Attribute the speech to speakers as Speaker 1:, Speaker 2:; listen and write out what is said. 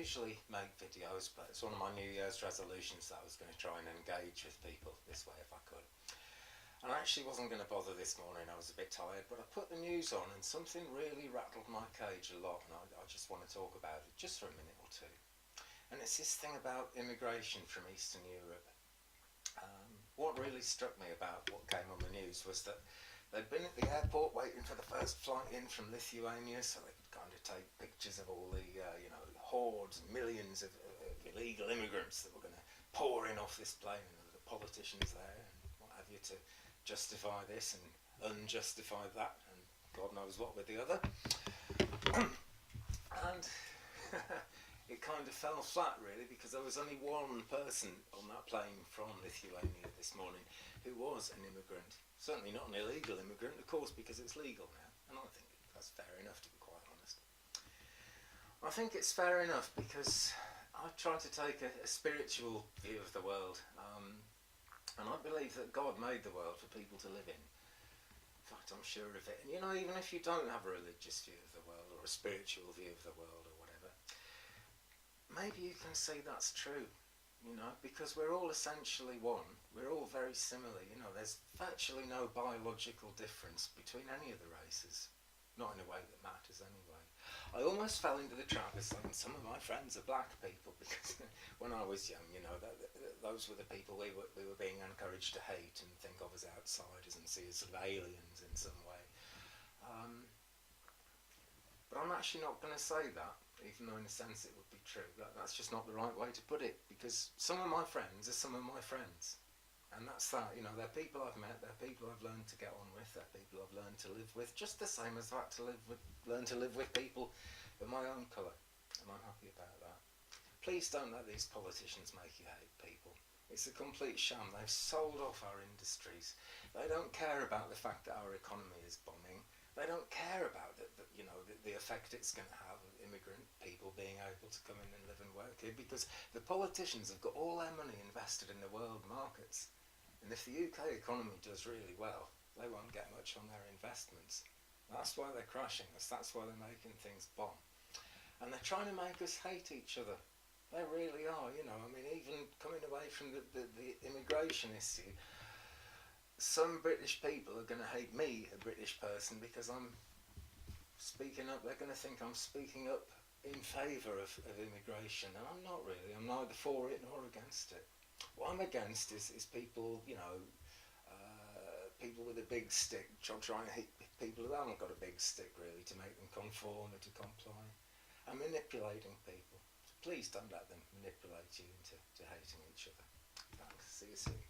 Speaker 1: usually make videos, but it's one of my New Year's resolutions that I was going to try and engage with people this way if I could. And I actually wasn't going to bother this morning, I was a bit tired, but I put the news on and something really rattled my cage a lot, and I just want to talk about it just for a minute or two. And it's this thing about immigration from Eastern Europe. What really struck me about what came on the news was that they'd been at the airport waiting for the first flight in from Lithuania, so they could kind of take pictures of all the, hordes, millions of illegal immigrants that were going to pour in off this plane, and the politicians there and what have you to justify this and unjustify that, and God knows what with the other. And it kind of fell flat really, because there was only one person on that plane from Lithuania this morning who was an immigrant. Certainly not an illegal immigrant, of course, because it's legal now, and I think that's fair enough, to be quite honest. I think it's fair enough because I try to take a spiritual view of the world, and I believe that God made the world for people to live in. In fact, I'm sure of it. And even if you don't have a religious view of the world or a spiritual view of the world or whatever, maybe you can say that's true, because we're all essentially one. We're all very similar, there's virtually no biological difference between any of the races. Not in a way that matters anyway. I almost fell into the trap of saying some of my friends are black people, because when I was young, those were the people we were being encouraged to hate and think of as outsiders and see as sort of aliens in some way. But I'm actually not going to say that, even though in a sense it would be true. That's just not the right way to put it, because some of my friends are some of my friends. And that's that, they're people I've met, they're people I've learned to get on with, they're people I've learned to live with, just the same as I've had to learn to live with people of my own colour. And I'm happy about that. Please don't let these politicians make you hate people. It's a complete sham. They've sold off our industries. They don't care about the fact that our economy is bombing. They don't care about the effect it's going to have of immigrant people being able to come in and live and work here, because the politicians have got all their money invested in the world markets. And if the UK economy does really well, they won't get much on their investments. That's why they're crashing us. That's why they're making things bomb. And they're trying to make us hate each other. They really are, even coming away from the immigration issue, some British people are going to hate me, a British person, because I'm speaking up. They're going to think I'm speaking up in favour of immigration, and I'm not really. I'm neither for it nor against it. What I'm against is people, people with a big stick trying to hit people who haven't got a big stick really to make them conform or to comply, and manipulating people. So please don't let them manipulate you into hating each other. Thanks. See you soon.